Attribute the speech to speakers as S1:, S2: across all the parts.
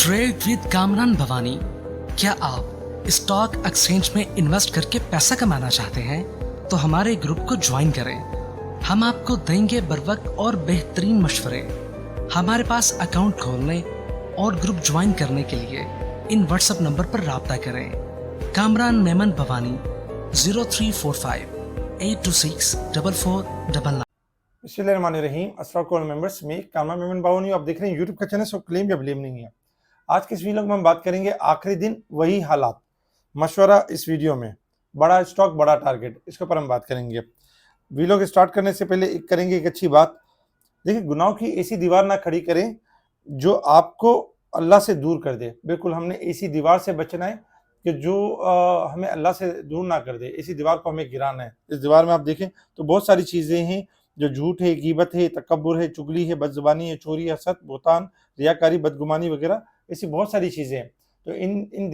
S1: Trade with Kamran Bhavani. क्या आप stock exchange में इन्वेस्ट करके पैसा कमाना चाहते हैं तो हमारे ग्रुप को ज्वाइन करें। हम आपको देंगे बर वक्त और बेहतरीन मशवरे। हमारे पास अकाउंट खोलने और ग्रुप ज्वाइन करने के लिए इन व्हाट्सएप नंबर पर राब्ता करें। कामरान मेमन भवानी 0345 826 4499।
S2: बिस्मिल्लाहिर्रहमानिर्रहीम। अस्सलाम वालेकुम मेंबर्स, मैं कामरान मेमन बावनी। आप देख रहे हैं यूट्यूब का चैनल, सो क्लेम या ब्लेम नहीं है। आज के इस वीडियो में हम बात करेंगे आखिरी दिन वही हालात, मशवरा इस वीडियो में, बड़ा स्टॉक बड़ा टारगेट, इसके ऊपर हम बात करेंगे। वीडियो के स्टार्ट करने से पहले करेंगे एक अच्छी बात। देखिए, गुनाहों की ऐसी दीवार ना खड़ी करें जो आपको अल्लाह से दूर कर दे। बिल्कुल हमने ऐसी दीवार से बचना है कि जो हमें अल्लाह से दूर ना कर दे। ऐसी दीवार को हमें गिराना है। इस दीवार में आप देखें तो बहुत सारी चीज़ें हैं, जो झूठ है, गीबत है, तकब्बुर है, चुगली है, बदज़ुबानी है, चोरी, हसद, बहतान, रियाकारी, बदगुमानी वगैरह, ऐसी बहुत सारी चीज़ें हैं। तो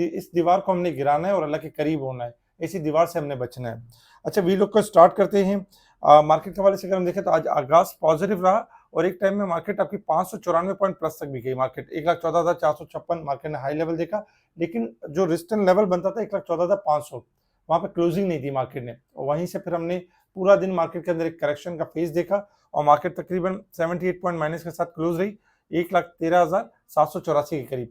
S2: इस दीवार को हमने गिराना है और अल्लाह के करीब होना है। ऐसी दीवार से हमने बचना है। अच्छा, वीडियो को स्टार्ट करते हैं। मार्केट के हवाले से अगर हम देखें तो आज आगाज पॉजिटिव रहा और एक टाइम में मार्केट आपकी 594 पॉइंट प्लस तक भी गई। मार्केट 1,14,456 मार्केट ने हाई लेवल देखा, लेकिन जो रेजिस्टेंस लेवल बनता था 1,14,500, वहां पे क्लोजिंग नहीं थी मार्केट ने। और वहीं से फिर हमने पूरा दिन मार्केट के अंदर एक करेक्शन का फेज देखा और मार्केट तकरीबन 78 पॉइंट माइनस के साथ क्लोज रही 1,13,784 के करीब।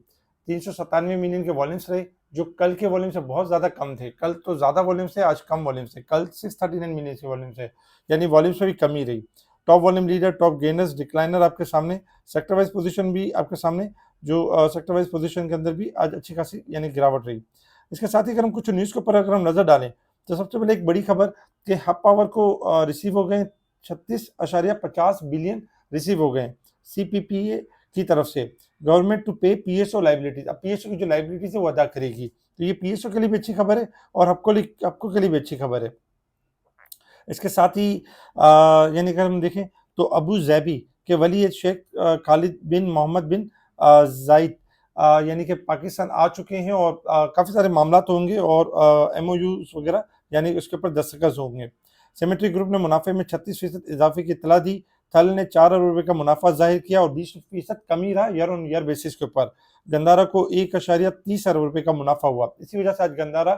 S2: 397 मिलियन के वॉल्यूम्स रहे, जो कल के वॉल्यूम से बहुत ज्यादा कम थे। कल तो ज्यादा वॉल्यूम से, आज कम वॉल्यूम से। कल 639 मिलियन के वॉल्यूम से, यानी वॉल्यूम्स में भी कमी रही। Top volume leader, top gainers, decliner आपके सामने, सेक्टर वाइज पोजीशन भी आपके सामने, जो सेक्टर वाइज पोजीशन के अंदर भी आज अच्छी खासी यानी गिरावट रही। इसके साथ ही अगर हम कुछ न्यूज़ के ऊपर अगर हम नजर डालें तो सबसे पहले एक बड़ी खबर कि हब पावर को रिसीव हो गए 36.50 बिलियन रिसीव हो गए सीपीपीए की तरफ से, गवर्नमेंट टू पे पीएसओ लाइबिलिटीज। अब पीएसओ की जो लाइबिलिटीज है वो अदा करेगी, तो ये पीएसओ के लिए भी अच्छी खबर है और आपको के लिए भी अच्छी खबर है। इसके साथ ही यानी अगर हम देखें तो अबू ज़ैबी के वली शेख खालिद बिन मोहम्मद बिन जायद यानी कि पाकिस्तान आ चुके हैं और काफ़ी सारे मामला होंगे और एमओयूज वगैरह यानी उसके ऊपर दस्तखत होंगे। सेमेट्री ग्रुप ने मुनाफे में 36% इजाफे की इतला दी। थल ने 4 अरब रुपए का मुनाफा जाहिर किया और 20% कमी रहा ईयर ऑन ईयर बेसिस के ऊपर। गंदारा को 1.30 अरब रुपए का मुनाफा हुआ। इसी वजह से आज गंदारा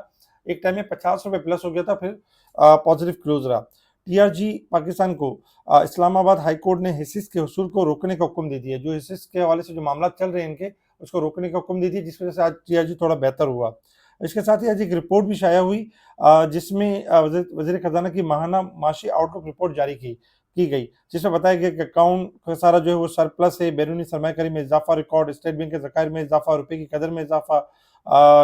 S2: एक टाइम में 50 रुपए प्लस हो गया था, फिर पॉजिटिव क्लोज रहा। टीआरजी पाकिस्तान को इस्लामाबाद हाई कोर्ट ने हिस्स के हसूल को रोकने का हुक्म दे दिया। जो हिस्स के हवाले से जो मामला चल रहे हैं इनके, उसको रोकने का हुक्म दे दिया, जिस वजह से आज टीआरजी थोड़ा बेहतर हुआ। इसके साथ ही आज एक रिपोर्ट भी शाया हुई जिसमें वज़ीर खजाना की माहाना माशी आउटलुक रिपोर्ट जारी की गई, जिसमें बताया गया कि अकाउंट का सारा जो है वो सरप्लस है। बैरूनी सरमाकारी में इजाफा रिकॉर्ड, स्टेट बैंक के ज़खायर में इजाफा, रुपये की कदर में इजाफा,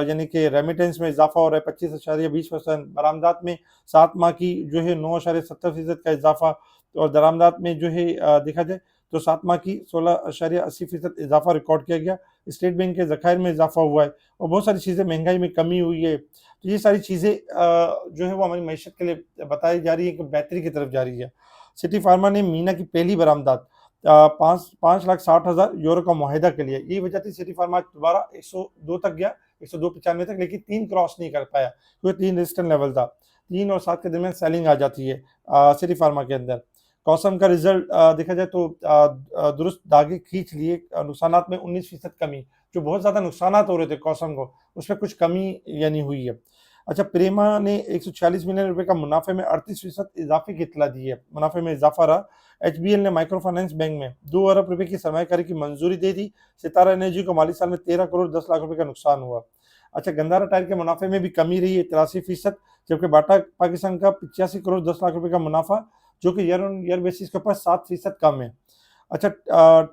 S2: यानी कि रेमिटेंस में इजाफा हो रहा है 25.20%, बरामदात में 7 माह की जो है 9.70% का इजाफा, और दरामदात में जो है देखा जाए तो 7 माह की 16.80% इजाफा रिकॉर्ड किया गया। स्टेट बैंक के ज़खायर में इजाफा हुआ है और बहुत सारी चीज़ें, महंगाई में कमी हुई है। तो ये सारी चीज़ें जो है वो हमारी मैशत के लिए बताई जा रही है कि बेहतरी की तरफ जा रही है। सिटी फार्मा ने मीना की पहली बरामदात 5,60,000 यूरो का मुआहिदा के लिए, यही वजह थी सिटी फार्मा दोबारा 102 तक गया, 102.95 तक, लेकिन 3 क्रॉस नहीं कर पाया क्योंकि 3 रेजिस्टेंस लेवल था। 3 और 7 के दरमियान सेलिंग आ जाती है सिटी फार्मा के अंदर। कौसम का रिजल्ट देखा जाए तो दुरुस्त दागे खींच लिए, नुकसानात में 19% कमी। जो बहुत ज़्यादा नुकसानात हो रहे थे कौसम को, उसमें कुछ कमी यानी हुई है। अच्छा, प्रेमा ने 146 मिलियन रुपए का मुनाफे में 38% इजाफे की इतला दी है, मुनाफे में इजाफा रहा। एचबीएल ने माइक्रो फाइनेंस बैंक में 2 अरब रुपए की सरमायाकारी की मंजूरी दे दी। सितारा एनर्जी को माली साल में 13 करोड़ 10 लाख रुपए का नुकसान हुआ। अच्छा, गंदारा टायर के मुनाफे में भी कमी रही है 83%, जबकि बाटा पाकिस्तान का 85 करोड़ 10 लाख रुपए का मुनाफा, जो कि ईयर ऑन ईयर बेसिस के ऊपर 7% कम है। अच्छा,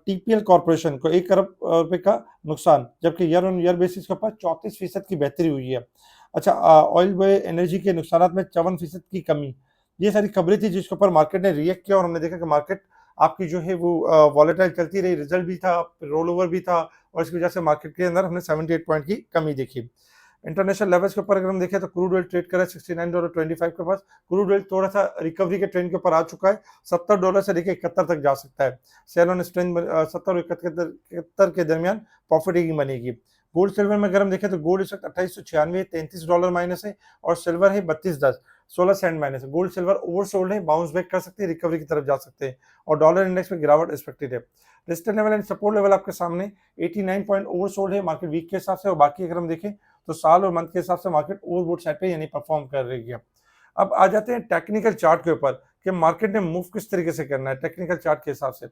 S2: टीपीएल कॉर्पोरेशन को 1 अरब रुपए का नुकसान, जबकि ईयर ऑन ईयर बेसिस के ऊपर 34% की बेहतरी हुई है। अच्छा, ऑयल वे एनर्जी के नुकसानात में 54% की कमी। ये सारी खबरें थी जिसके ऊपर मार्केट ने रिएक्ट किया और हमने देखा कि मार्केट आपकी जो है वो वॉलेटाइल चलती रही। रिजल्ट भी था, रोल ओवर भी था और इसकी वजह से मार्केट के अंदर हमने 78 पॉइंट की कमी देखी। इंटरनेशनल लेवल्स के ऊपर अगर हम देखें तो क्रूड ऑयल ट्रेड कर रहा है $69.25 के पास। क्रूड ऑयल थोड़ा सा रिकवरी के ट्रेंड के ऊपर आ चुका है, $70 से लेकर 71 तक जा सकता है। सेल ऑन स्ट्रेंथ 70 और 71 के दरमियान प्रॉफिटिंग बनेगी। गोल्ड सिल्वर में अगर हम देखें तो गोल्ड इस वक्त $2896, $33 माइनस है और सिल्वर है 3210। 16 सेंट माइनस है। गोल्ड सिल्वर ओवरसोल्ड है, बाउंस बैक कर सकते हैं, रिकवरी की तरफ जा सकते हैं और डॉलर इंडेक्स में गिरावट एक्सपेक्टेड है। Resistance level and support level आपके सामने 89 पॉइंट ओवरसोल्ड है मार्केट वीक के हिसाब से, और बाकी अगर हम देखें तो साल और मंथ के हिसाब से मार्केट ओवरबोट साइड पे यानी परफॉर्म कर रही है। अब आ जाते हैं टेक्निकल चार्ट के ऊपर कि मार्केट ने मूव किस तरीके से करना है टेक्निकल चार्ट के हिसाब से।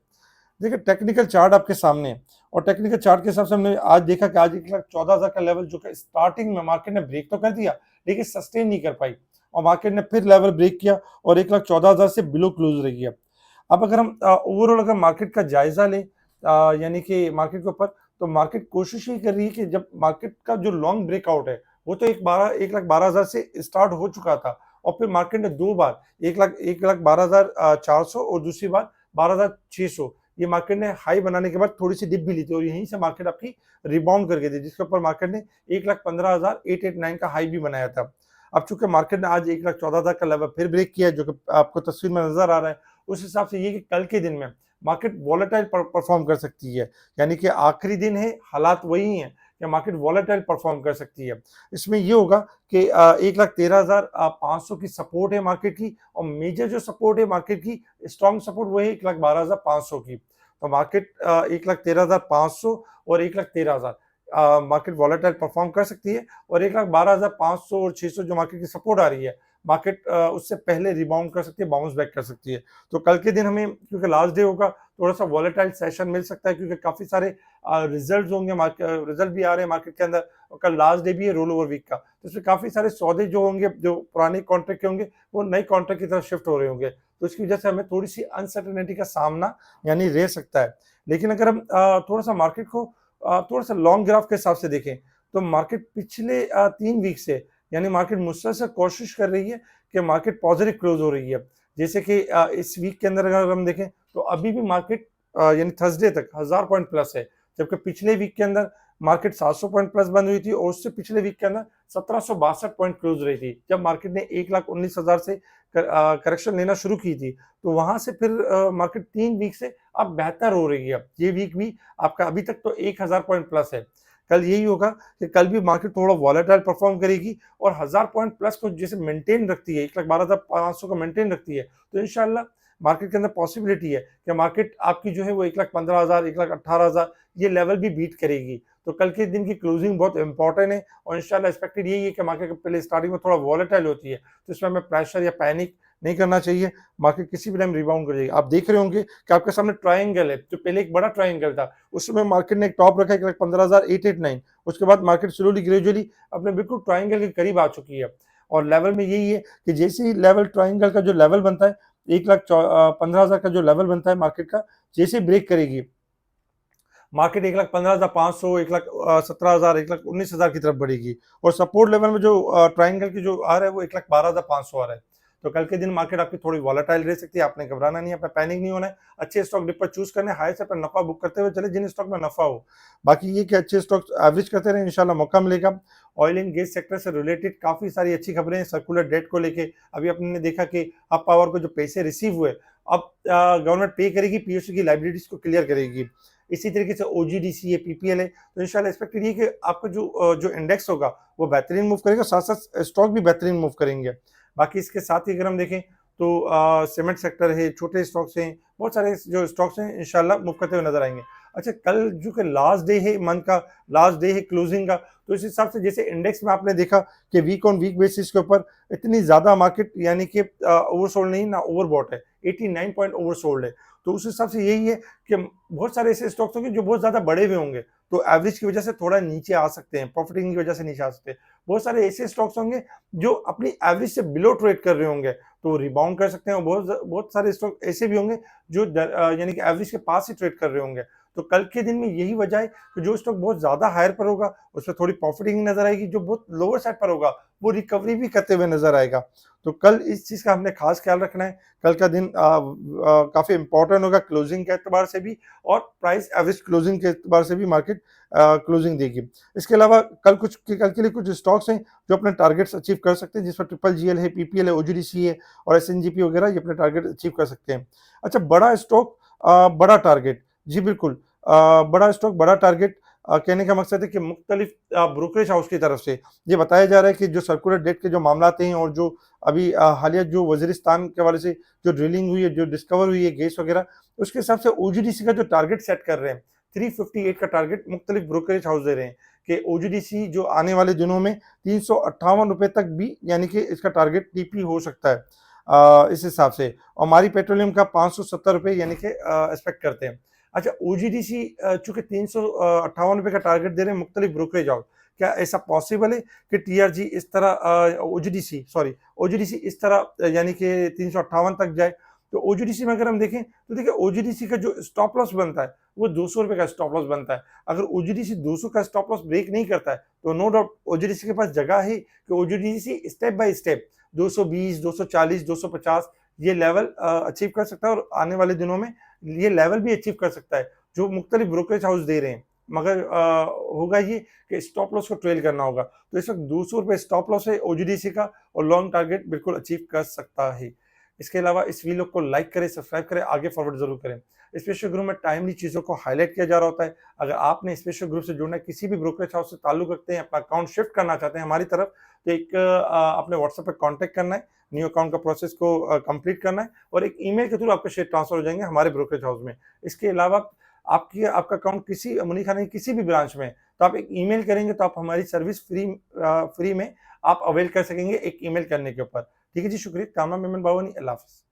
S2: देखिए टेक्निकल चार्ट आपके सामने है और टेक्निकल चार्ट के हिसाब से हमने आज देखा कि आज 1,14,000 का लेवल जो कि स्टार्टिंग में मार्केट ने ब्रेक तो कर दिया लेकिन सस्टेन नहीं कर पाई और मार्केट ने फिर लेवल ब्रेक किया और 1,14,000 से बिलो क्लोज रही है। अब अगर हम ओवरऑल अगर मार्केट का जायजा लें यानी कि मार्केट के ऊपर, तो मार्केट कोशिश ही कर रही है कि जब मार्केट का जो लॉन्ग ब्रेकआउट है वो तो 1,12,000 से स्टार्ट हो चुका था और फिर मार्केट ने दो बार 1,12,400 और दूसरी बार 12,600 ये मार्केट ने हाई बनाने के बाद थोड़ी सी डिप भी ली थी और यहीं से मार्केट आपकी रिबाउंड करके थी, जिसके ऊपर मार्केट ने 1,15,889 का हाई भी बनाया था। अब चूंकि मार्केट ने आज 1,14,000 का लेवल फिर ब्रेक किया जो कि आपको तस्वीर में नजर आ रहा है, उस हिसाब से ये कि कल के दिन में मार्केट वॉलेटाइल परफॉर्म कर सकती है, यानी कि आखिरी दिन है, हालात वही हैं कि मार्केट वॉलेटाइल परफॉर्म कर सकती है। इसमें ये होगा कि 1,13,500 की सपोर्ट है मार्केट की और मेजर जो सपोर्ट है मार्केट की स्ट्रॉन्ग सपोर्ट वो है 1,12,500 की। तो मार्केट 1,13,500 और 1,13,000 मार्केट वॉलेटाइल परफॉर्म कर सकती है और 1,12,500 और 600 जो मार्केट की सपोर्ट आ रही है मार्केट उससे पहले रिबाउंड कर सकती है, बाउंस बैक कर सकती है। तो कल के दिन हमें क्योंकि लास्ट डे होगा थोड़ा सा वॉलेटाइल सेशन मिल सकता है क्योंकि काफी सारे रिजल्ट होंगे, रिजल्ट भी आ रहे हैं मार्केट के अंदर और कल लास्ट डे भी है रोल ओवर वीक का, तो इसमें काफी सारे सौदे जो होंगे जो पुराने कॉन्ट्रैक्ट के होंगे वो नए कॉन्ट्रैक्ट की तरफ शिफ्ट हो रहे होंगे, तो इसकी वजह से हमें थोड़ी सी अनसर्टेनिटी का सामना यानी रह सकता है। लेकिन अगर हम थोड़ा सा मार्केट को थोड़ा सा लॉन्ग ग्राफ के हिसाब से देखें तो मार्केट पिछले 3 वीक से यानी मार्केट मुसलसल कोशिश कर रही है कि मार्केट पॉजिटिव क्लोज हो रही है। जैसे कि इस वीक के अंदर अगर हम देखें तो अभी भी मार्केट यानी थर्सडे तक 1,000 पॉइंट प्लस है, जबकि पिछले वीक के अंदर मार्केट 700 पॉइंट प्लस बंद हुई थी और उससे पिछले वीक के अंदर 1,762 पॉइंट क्लोज रही थी जब मार्केट ने 1,19,000 से करेक्शन लेना शुरू की थी। तो वहां से फिर मार्केट 3 वीक से अब बेहतर हो रही है। ये वीक भी आपका अभी तक तो 1,000 पॉइंट प्लस है। कल यही होगा कि कल भी मार्केट थोड़ा वॉलेटाइल परफॉर्म करेगी और 1,000 पॉइंट प्लस को जैसे मेंटेन रखती है, 1,12,500 को मेंटेन रखती है, तो इंशाल्लाह मार्केट के अंदर पॉसिबिलिटी है कि मार्केट आपकी जो है वो 1,15,000 1,18,000 ये लेवल भी बीट करेगी। तो कल के दिन की क्लोजिंग बहुत इंपॉर्टेंट है और इंशाल्लाह एक्सपेक्टेड यही है कि मार्केट पहले स्टार्टिंग में थोड़ा वॉलेटाइल होती है तो इसमें हमें प्रेशर या पैनिक नहीं करना चाहिए, मार्केट किसी भी टाइम रिबाउंड कर जाएगी। आप देख रहे होंगे कि आपके सामने ट्रायंगल है, जो पहले एक बड़ा ट्रायंगल था उसमें मार्केट ने एक टॉप रखा है 15,889, उसके बाद मार्केट स्लोली ग्रेजुअली अपने बिल्कुल ट्रायंगल के करीब आ चुकी है और लेवल में यही है कि जैसे ही लेवल ट्रायंगल का जो लेवल बनता है 1,15,000 का जो लेवल बनता है मार्केट का, जैसे ब्रेक करेगी मार्केट 1,15,500 1,17,000 1,19,000 की तरफ बढ़ेगी और सपोर्ट लेवल में जो ट्रायंगल की जो आ रहा है वो 1,12,500 आ रहा है। तो कल के दिन मार्केट आपकी थोड़ी वॉलेटाइल रह सकती है, आपने घबराना नहीं है, आपने पैनिक नहीं होना है, अच्छे स्टॉक डिप पर चूज करने, हाई से पर नफा बुक करते हुए चले जिन स्टॉक में नफा हो। बाकी ये कि अच्छे स्टॉक एवरेज करते रहे, इंशाल्लाह मौका मिलेगा। ऑयल एंड गैस सेक्टर से रिलेटेड काफी सारी अच्छी खबरें हैं, सर्कुलर डेट को लेके अभी आपने देखा कि अब पावर को जो पैसे रिसीव हुए अब गवर्नमेंट पे करेगी, पीएसयू की लाइबिलिटीज को क्लियर करेगी। इसी तरीके से ओजीडीसी है, पीपीएल है, तो इंशाल्लाह एक्सपेक्टेड ये कि आपका जो इंडेक्स होगा वो बेहतरीन मूव करेगा, साथ साथ स्टॉक भी बेहतरीन मूव करेंगे। बाकी इसके साथ ही अगर हम देखें तो सीमेंट सेक्टर है, छोटे स्टॉक्स हैं, बहुत सारे जो स्टॉक्स हैं इंशाल्लाह मूव करते हुए नजर आएंगे। अच्छा, कल जो कि लास्ट डे है मंथ का, लास्ट डे है क्लोजिंग का, तो इस हिसाब से जैसे इंडेक्स में आपने देखा कि वीक ऑन वीक बेसिस के ऊपर इतनी ज्यादा मार्केट यानी कि ओवरसोल्ड नहीं ना ओवरबॉट है, 89 पॉइंट ओवरसोल्ड है। तो उस हिसाब से यही है कि बहुत सारे ऐसे स्टॉक्स होंगे जो बहुत ज्यादा बड़े हुए होंगे तो एवरेज की वजह से थोड़ा नीचे आ सकते हैं, प्रॉफिटिंग की वजह से नीचे आ सकते हैं। बहुत सारे ऐसे स्टॉक्स होंगे जो अपनी एवरेज से बिलो ट्रेड कर रहे होंगे तो रिबाउंड कर सकते हैं, बहुत सारे स्टॉक ऐसे भी होंगे जो यानी कि एवरेज के पास ही ट्रेड कर रहे होंगे। तो कल के दिन में यही वजह है कि जो स्टॉक बहुत ज्यादा हायर पर होगा उसमें थोड़ी प्रॉफिटिंग नजर आएगी, जो बहुत लोअर साइड पर होगा वो रिकवरी भी करते हुए नजर आएगा। तो कल इस चीज का हमने खास ख्याल रखना है। कल का दिन काफी इंपॉर्टेंट होगा क्लोजिंग के एतबार से भी और प्राइस एवरेज क्लोजिंग के एतबार से भी मार्केट क्लोजिंग देगी। इसके अलावा कल के लिए कुछ स्टॉक्स हैं जो अपने टारगेट्स अचीव कर सकते हैं, जिसमें ट्रिपल जीएल है, पीपीएल है, ओजीडीसी है और एसएनजीपी वगैरह ये अपने टारगेट अचीव कर सकते हैं। अच्छा, बड़ा स्टॉक बड़ा टारगेट, जी बिल्कुल, बड़ा स्टॉक बड़ा टारगेट कहने का मकसद है कि मुख्तलिफ ब्रोकरेज हाउस की तरफ से ये बताया जा रहा है कि जो सर्कुलर डेट के जो मामलात हैं और जो अभी हालिया जो वजीरिस्तान के हवाले से जो ड्रिलिंग हुई है, जो डिस्कवर हुई है गैस वगैरह, उसके हिसाब से ओजीडीसी का जो टारगेट सेट कर रहे हैं 358 का टारगेट मुख्तलिफ ब्रोकरेज हाउस दे रहे हैं कि ओजीडीसी जो आने वाले दिनों में 358 रुपए तक भी यानी कि इसका टारगेट टीपी हो सकता है इस हिसाब से। और हमारी पेट्रोलियम का 570 रुपए यानी कि एक्सपेक्ट करते हैं। अच्छा, ओजीडीसी चूंकि 358 रुपए का टारगेट दे रहे हैं मुख्तलिफ ब्रोकरेज हाउस, क्या ऐसा पॉसिबल है कि टीआरजी इस तरह ओजीडीसी इस तरह यानी कि 358 तक जाए? तो ओजीडीसी में अगर हम देखें तो देखिए ओजीडीसी का जो स्टॉप लॉस बनता है वो 200 रुपए का स्टॉप लॉस बनता है। अगर ओजीडीसी 200 का स्टॉप लॉस ब्रेक नहीं करता है तो नो डाउट ओजीडीसी के पास जगह है कि ओजीडीसी स्टेप बाय स्टेप 220, 240, 250 ये लेवल अचीव कर सकता है और आने वाले दिनों में ये लेवल भी अचीव कर सकता है जो मुख्तलिफ ब्रोकरेज हाउस दे रहे हैं। मगर होगा ये कि स्टॉप लॉस को ट्रेल करना होगा। तो इस वक्त 200 रुपए स्टॉप लॉस है ओजीडीसी का और लॉन्ग टारगेट बिल्कुल अचीव कर सकता है। इसके अलावा इस वीडियो को लाइक करें, सब्सक्राइब करें, आगे फॉरवर्ड जरूर करें। स्पेशल ग्रुप में टाइमली चीज़ों को हाईलाइट किया जा रहा होता है। अगर आपने स्पेशल ग्रुप से जुड़ना है, किसी भी ब्रोकरेज हाउस से ताल्लुक रखते हैं, अपना अकाउंट शिफ्ट करना चाहते हैं हमारी तरफ, तो एक अपने व्हाट्सएप पर कॉन्टैक्ट करना है, न्यू अकाउंट का प्रोसेस को कंप्लीट करना है और एक ईमेल के थ्रू आपके शेयर ट्रांसफर हो जाएंगे हमारे ब्रोकरेज हाउस में। इसके अलावा आपका अकाउंट किसी मुनी खाने की किसी भी ब्रांच में, तो आप एक ईमेल करेंगे तो आप हमारी सर्विस फ्री में आप अवेल कर सकेंगे एक ईमेल करने के ऊपर। ठीक है जी, शुक्रिया। कामना मेमन बावनी, अल्लाह हाफिज़।